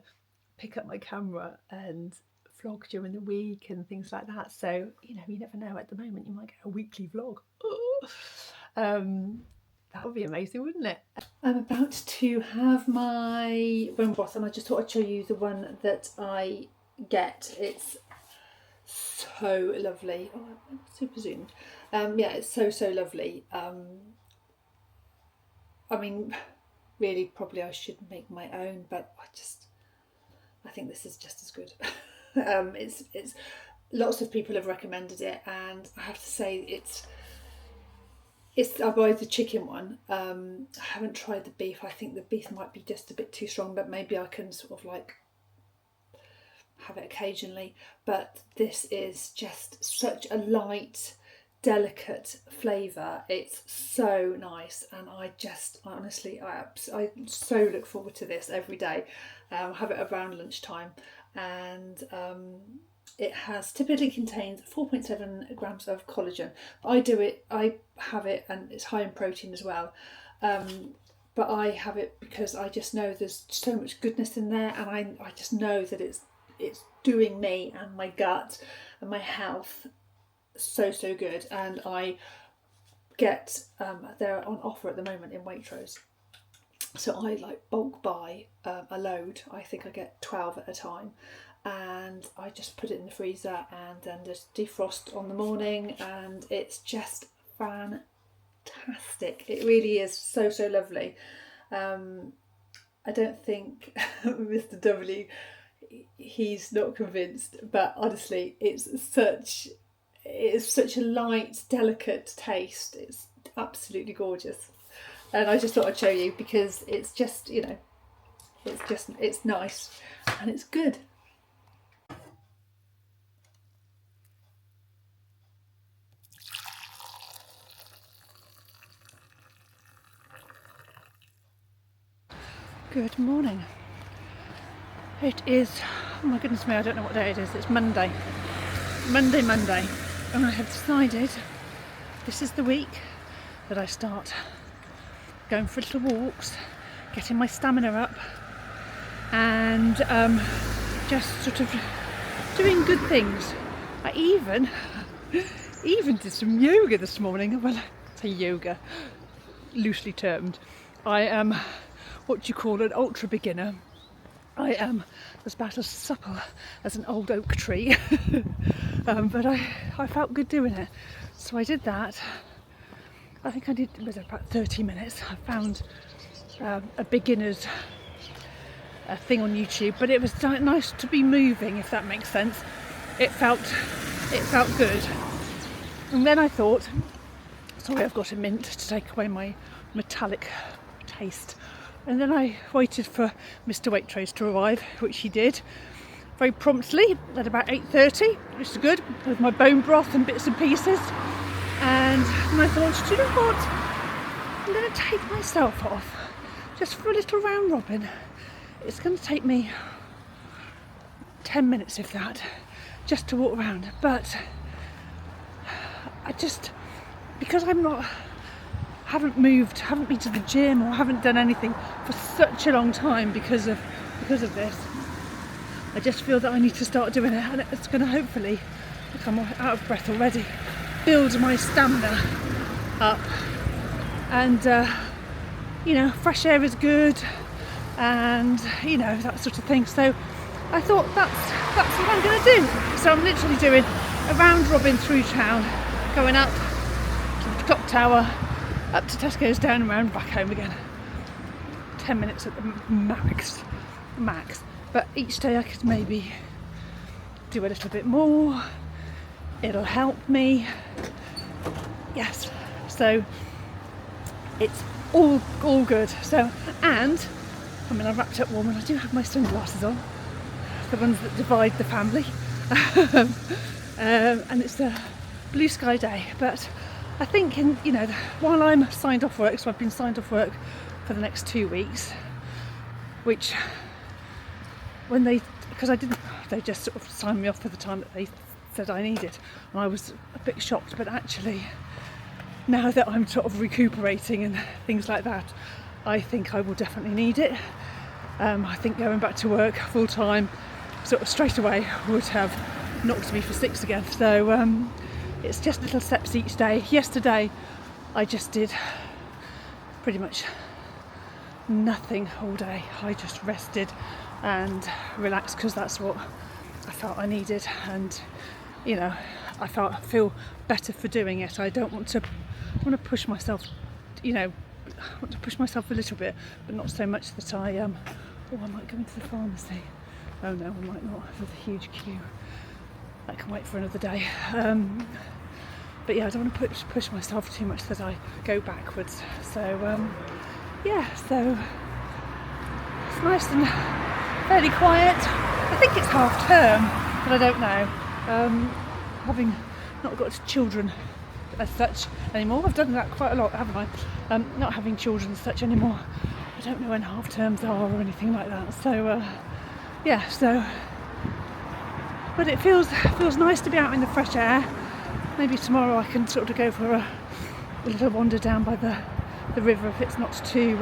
pick up my camera and vlog during the week and things like that. So you never know. At the moment, you might get a weekly vlog. That would be amazing, wouldn't it? I'm about to have my bone broth, and I just thought I'd show you the one that I get. It's so lovely. Oh, I'm super zoomed. Yeah, it's so lovely. I mean, really, probably I should make my own, but I think this is just as good. It's lots of people have recommended it, and I have to say I buy the chicken one. I haven't tried the beef. I think the beef might be just a bit too strong, but maybe I can sort of like have it occasionally. But this is just such a light, delicate flavour. It's so nice, and I so look forward to this every day. Have it around lunchtime, and it typically contains 4.7 grams of collagen. I have it, and it's high in protein as well. But I have it because I just know there's so much goodness in there, and I just know that it's doing me and my gut and my health so good. And I get they're on offer at the moment in Waitrose, so I like bulk buy a load. I think I get 12 at a time, and I just put it in the freezer and then just defrost on the morning, and it's just fantastic. It really is so lovely. I don't think Mr. W, he's not convinced, but honestly, it's such a light, delicate taste. It's absolutely gorgeous, and I just thought I'd show you because it's just it's nice and it's good. Good morning. It is, oh my goodness me, I don't know what day it is. It's Monday, and I have decided this is the week that I start going for little walks, getting my stamina up, and just sort of doing good things. I even did some yoga this morning. Well, I say yoga, loosely termed. I am what you call an ultra beginner. I am as about as supple as an old oak tree, but I felt good doing it, so I did that. I think I did about 30 minutes. I found a beginner's thing on YouTube, but it was nice to be moving, if that makes sense. It felt good. And then I thought, sorry, I've got a mint to take away my metallic taste. And then I waited for Mr. Waitrose to arrive, which he did very promptly at about 8:30, which is good, with my bone broth and bits and pieces. And then I thought, do you know what? I'm going to take myself off just for a little round robin. It's going to take me 10 minutes, if that, just to walk around. But because haven't moved, haven't been to the gym, or haven't done anything for such a long time because of this, I just feel that I need to start doing it, and it's going to hopefully, look, I'm out of breath already, build my stamina up. And fresh air is good, and that sort of thing. So I thought that's what I'm going to do. So I'm literally doing a round robin through town, going up to the clock tower, up to Tesco's, down and round, back home again. 10 minutes at the max. But each day I could maybe do a little bit more. It'll help me. Yes. So it's all good. So, and I've wrapped up warm, and I do have my sunglasses on, the ones that divide the family. and it's a blue sky day. But I think while I'm signed off work, so I've been signed off work for the next 2 weeks, which they just sort of signed me off for the time that they said I needed, and I was a bit shocked. But actually, now that I'm sort of recuperating and things like that, I think I will definitely need it. I think going back to work full time sort of straight away would have knocked me for six again. So it's just little steps each day. Yesterday I just did pretty much nothing all day. I just rested and relaxed because that's what I felt I needed, and I feel better for doing it. I want to push myself, I want to push myself a little bit, but not so much that I might go into the pharmacy. Oh no, I might not. There's a huge queue. That can wait for another day. But yeah, I don't want to push myself too much that I go backwards. So so it's nice and fairly quiet. I think it's half term, but I don't know. Having not got children as such anymore, I've done that quite a lot, haven't I? Not having children as such anymore, I don't know when half terms are or anything like that. So but it feels nice to be out in the fresh air. Maybe tomorrow I can sort of go for a little wander down by the river if it's not too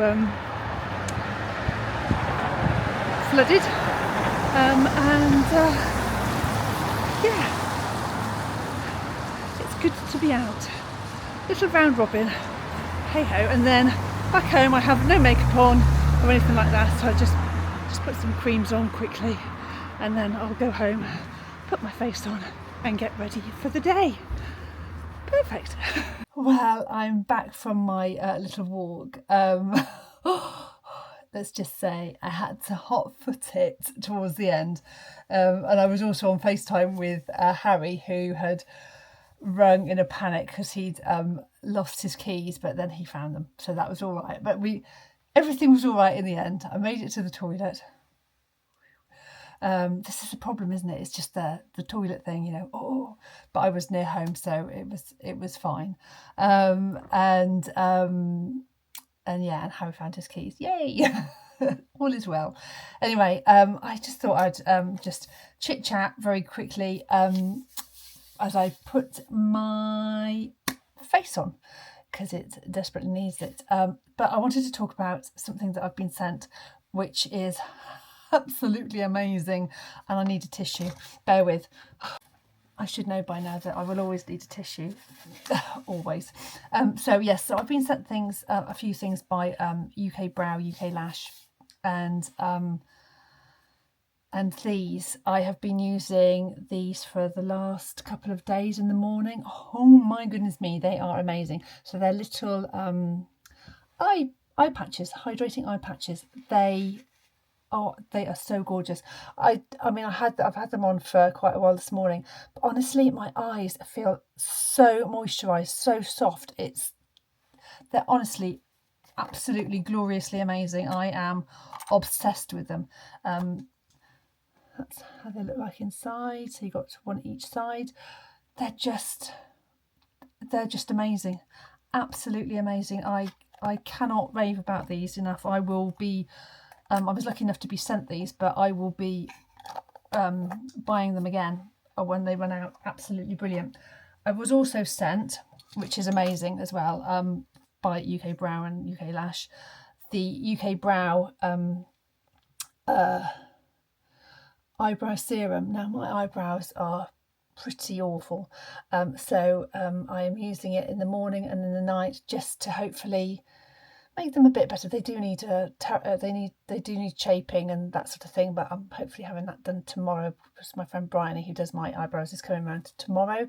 flooded. It's good to be out. Little round robin, hey ho. And then back home I have no makeup on or anything like that, so I just put some creams on quickly, and then I'll go home, put my face on and get ready for the day. Perfect. Well, I'm back from my little walk. Let's just say I had to hot foot it towards the end, and I was also on FaceTime with Harry, who had rung in a panic because he'd lost his keys, but then he found them, so that was all right. But everything was all right in the end. I made it to the toilet. This is a problem, isn't it? It's just the toilet thing, but I was near home, so it was fine. And Harry found his keys. Yay! All is well. Anyway, I just thought I'd just chit chat very quickly as I put my face on, because it desperately needs it. But I wanted to talk about something that I've been sent, which is absolutely amazing, and I need a tissue. Bear with. I should know by now that I will always need a tissue. Always. So I've been sent a few things by UK Brow, UK Lash, and these, I have been using these for the last couple of days in the morning. Oh my goodness me, they are amazing. So they're little eye patches, hydrating eye patches. They are so gorgeous. I've had them on for quite a while this morning, but honestly my eyes feel so moisturized, so soft. They're honestly absolutely gloriously amazing. I am obsessed with them. That's how they look like inside. So you got one each side. They're just amazing, absolutely amazing. I cannot rave about these enough. I will be I was lucky enough to be sent these, but I will be buying them again when they run out. Absolutely brilliant. I was also sent, which is amazing as well, by UK Brow and UK Lash, the UK Brow eyebrow serum. Now my eyebrows are pretty awful, so I am using it in the morning and in the night just to hopefully make them a bit better. They do need they do need shaping and that sort of thing, but I'm hopefully having that done tomorrow because my friend Bryony, who does my eyebrows, is coming around tomorrow.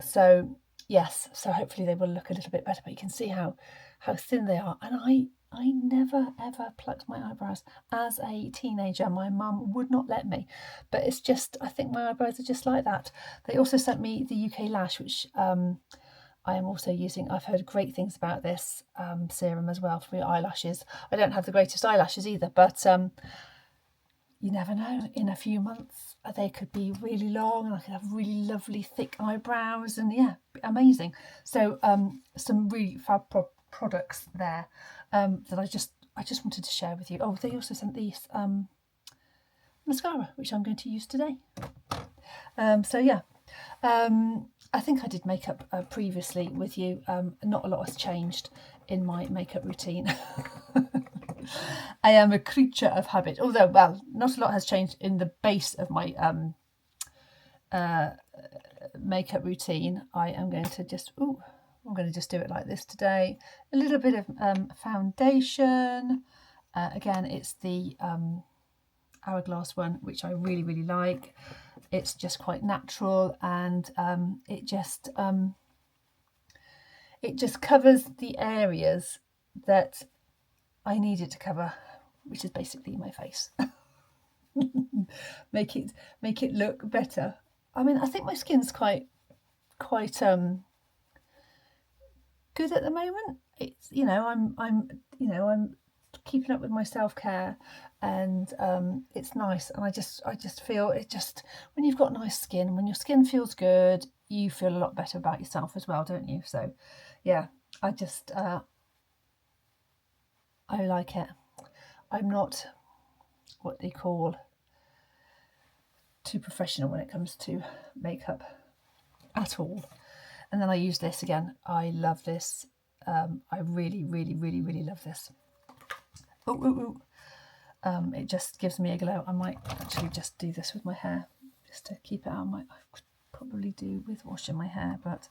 So hopefully they will look a little bit better, but you can see how thin they are. And I never ever plucked my eyebrows as a teenager. My mum would not let me, but it's just, I think my eyebrows are just like that. They also sent me the UK Lash, which I am also using. I've heard great things about this serum as well for your eyelashes. I don't have the greatest eyelashes either, but you never know, in a few months they could be really long and I could have really lovely thick eyebrows, and yeah, amazing. So some really fab products there that I just wanted to share with you. Oh, they also sent these mascara, which I'm going to use today. So yeah, I think I did makeup previously with you. Not a lot has changed in my makeup routine. I am a creature of habit, although, well, not a lot has changed in the base of my makeup routine. I am going to just, I'm going to just do it like this today. A little bit of foundation. Again, it's the Hourglass one, which I really, really like. It's just quite natural, and it just covers the areas that I need it to cover, which is basically my face. make it look better. I mean, I think my skin's quite good at the moment. It's, I'm keeping up with my self-care, and it's nice, and I just feel it, just when you've got nice skin, when your skin feels good, you feel a lot better about yourself as well, don't you? So yeah, I just I like it. I'm not what they call too professional when it comes to makeup at all. And then I use this again. I love this. I really, really, really, really love this. It just gives me a glow. I might actually just do this with my hair, just to keep it out. I could probably do with washing my hair, but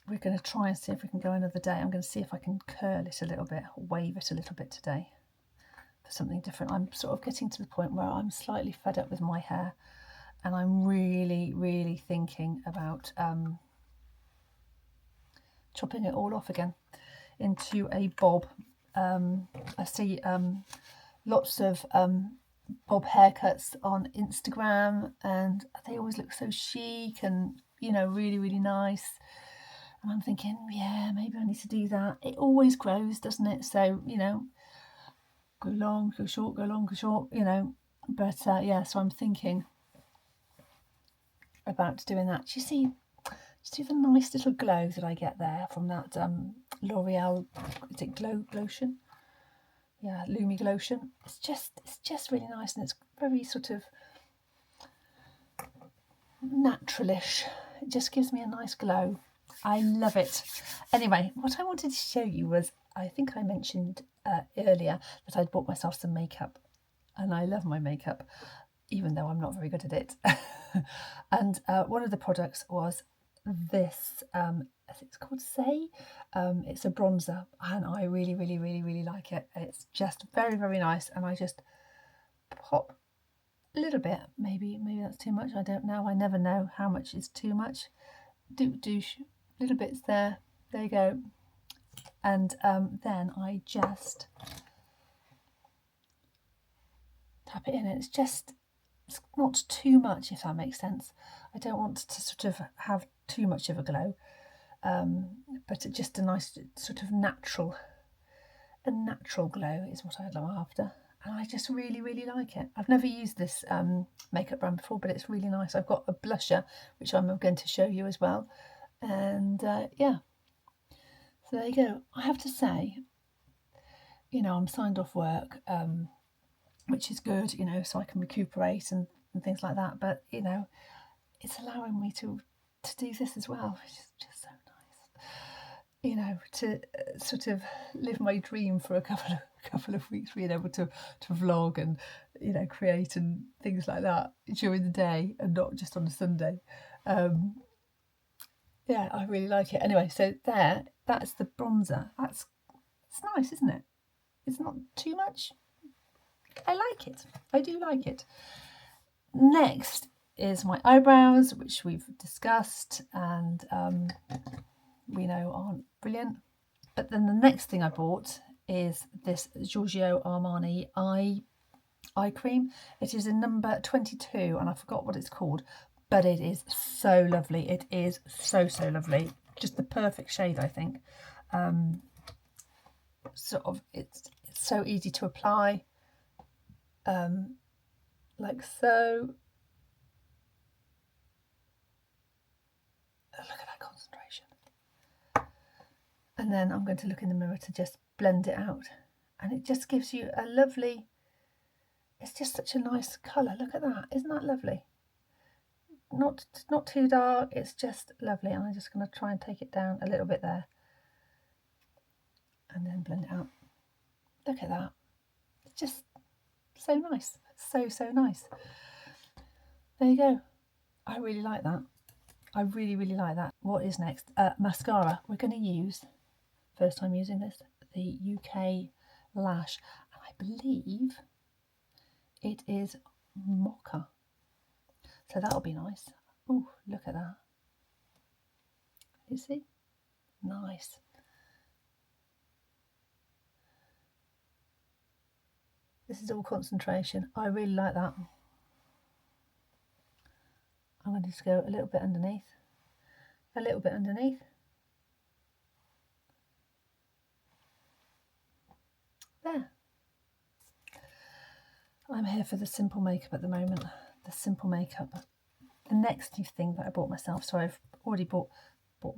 we're going to try and see if we can go another day. I'm going to see if I can curl it a little bit, wave it a little bit today for something different. I'm sort of getting to the point where I'm slightly fed up with my hair, and I'm really, really thinking about chopping it all off again into a bob. I see lots of bob haircuts on Instagram, and they always look so chic and, really, really nice. And I'm thinking, yeah, maybe I need to do that. It always grows, doesn't it? So, go long, go short, go long, go short, But yeah, so I'm thinking about doing that. Do you see the nice little glow that I get there from that L'Oreal, is it Glotion? Yeah, Lumi Glotion. It's just really nice, and it's very sort of naturalish. It just gives me a nice glow. I love it. Anyway, what I wanted to show you was, I think I mentioned earlier that I'd bought myself some makeup, and I love my makeup, even though I'm not very good at it. And one of the products was this, I think it's called Say. It's a bronzer, and I really, really, really, really like it. It's just very, very nice, and I just pop a little bit. Maybe that's too much. I don't know. I never know how much is too much. Douche, little bits there. There you go. And then I just tap it in. It's not too much, if that makes sense. I don't want to sort of have too much of a glow, but it's just a nice sort of natural glow is what I'm after, and I just really, really like it. I've never used this makeup brand before, but it's really nice. I've got a blusher which I'm going to show you as well, and yeah, so there you go. I have to say, I'm signed off work, which is good, so I can recuperate and things like that, but it's allowing me to do this as well, which is just so nice. To sort of live my dream for a couple of weeks, being able to vlog and create and things like that during the day and not just on a Sunday. Yeah, I really like it. Anyway, so that's the bronzer. It's nice, isn't it? It's not too much. I like it. I do like it. Next is my eyebrows, which we've discussed, and we know aren't brilliant. But then the next thing I bought is this Giorgio Armani eye cream. It is in number 22, and I forgot what it's called, but it is so lovely. It is so lovely. Just the perfect shade, I think. It's so easy to apply. like so. Look at that concentration. And then I'm going to look in the mirror to just blend it out. And it just gives you a lovely, it's just such a nice colour. Look at that. Isn't that lovely? Not too dark. It's just lovely. And I'm just going to try and take it down a little bit there. And then blend it out. Look at that. It's just so nice. So nice. There you go. I really like that. I really like that. What is next? Mascara. We're going to use, first time using this, the UK Lash. And I believe it is Mocha. So that'll be nice. Oh, look at that. You see? Nice. This is all concentration. I really like that. I'm going to just go a little bit underneath. A little bit underneath. There. I'm here for the simple makeup at the moment. The simple makeup. The next thing that I bought myself, so I've already bought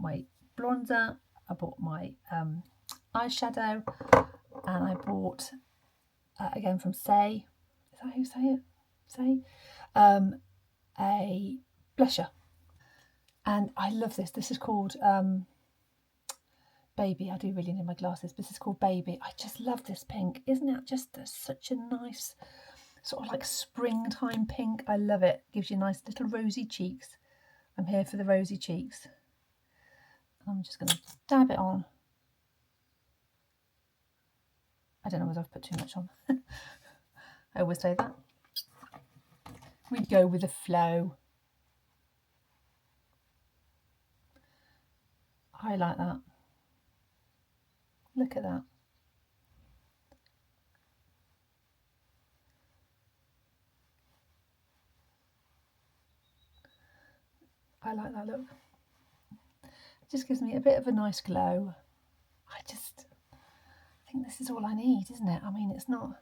my bronzer, I bought my eyeshadow, and I bought, again from Say, is that how you say it? Say? A blusher. And I love this. This is called Baby. I do really need my glasses. This is called Baby. I just love this pink. Isn't it just such a nice sort of like springtime pink? I love it. Gives you nice little rosy cheeks. I'm here for the rosy cheeks. I'm just going to dab it on. I don't know whether I've put too much on. I always say that. We go with the flow. I like that. Look at that. I like that look. It just gives me a bit of a nice glow. I think this is all I need, isn't it? I mean, it's not...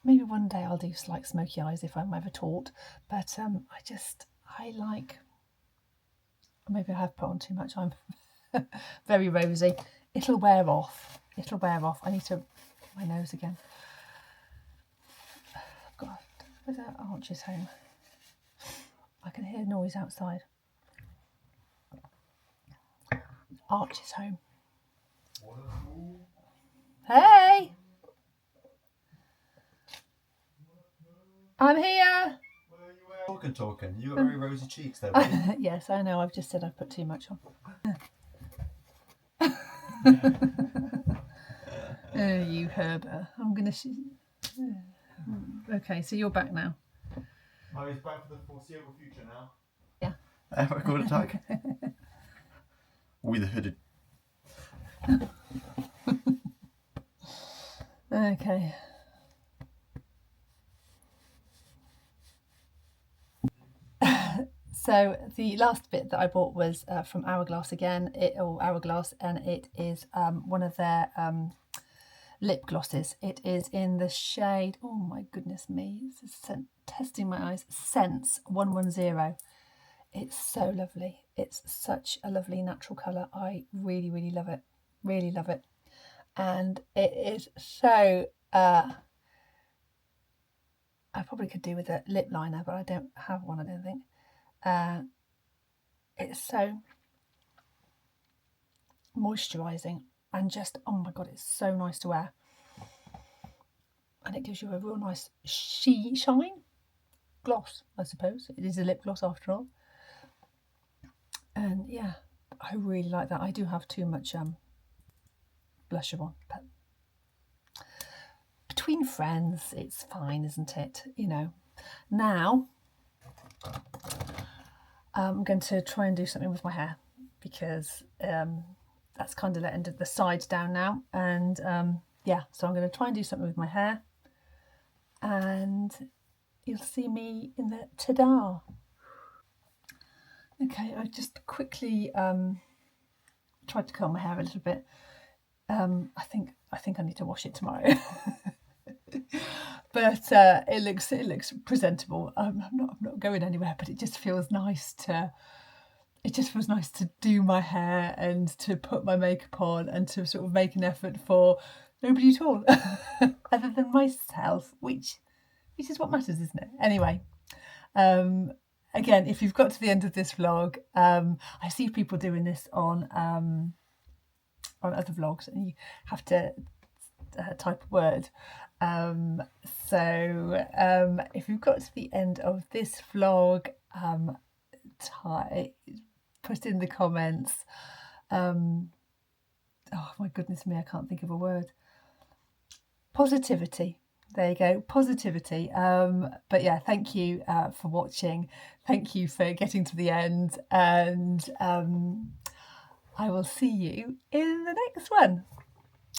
Maybe one day I'll do like smoky eyes if I'm ever taught. But I like... Maybe I have put on too much. I'm very rosy. It'll wear off. It'll wear off. I need to... my nose again. I've got... Where's that? Archie's home. I can hear noise outside. Archie's home. Hey! I'm here! Talking. You got very rosy cheeks there, buddy. Yes, I know. I've just said I've put too much on. Oh, you Herbert. I'm going to... Okay, so you're back now. Oh, he's back for the foreseeable future now. Yeah. Record attack. We the hooded. Okay. So the last bit that I bought was from Hourglass again, Hourglass, and it is one of their lip glosses. It is in the shade, oh my goodness me, it's testing my eyes, Sense 110. It's so lovely. It's such a lovely natural colour. I really love it. Really love it. And it is so... I probably could do with a lip liner, but I don't have one, I don't think. It's so moisturising and just, oh my god, it's so nice to wear. And it gives you a real nice shine. Gloss, I suppose. It is a lip gloss after all. And yeah, I really like that. I do have too much blusher on, but between friends, it's fine, isn't it? You know. Now, I'm going to try and do something with my hair because that's kind of letting the sides down now. And yeah, so I'm going to try and do something with my hair. And you'll see me in the ta-da. Okay, I just quickly tried to curl my hair a little bit. I think I need to wash it tomorrow. but it looks presentable. I'm not going anywhere, but it just feels nice to. It just feels nice to do my hair and to put my makeup on and to sort of make an effort for nobody at all, other than myself, which is what matters, isn't it? Anyway, again, if you've got to the end of this vlog, I see people doing this on other vlogs, and you have to type a word. So if you've got to the end of this vlog, put in the comments. Oh my goodness me, I can't think of a word. Positivity. There you go, positivity. But yeah, thank you for watching. Thank you for getting to the end, and I will see you in the next one.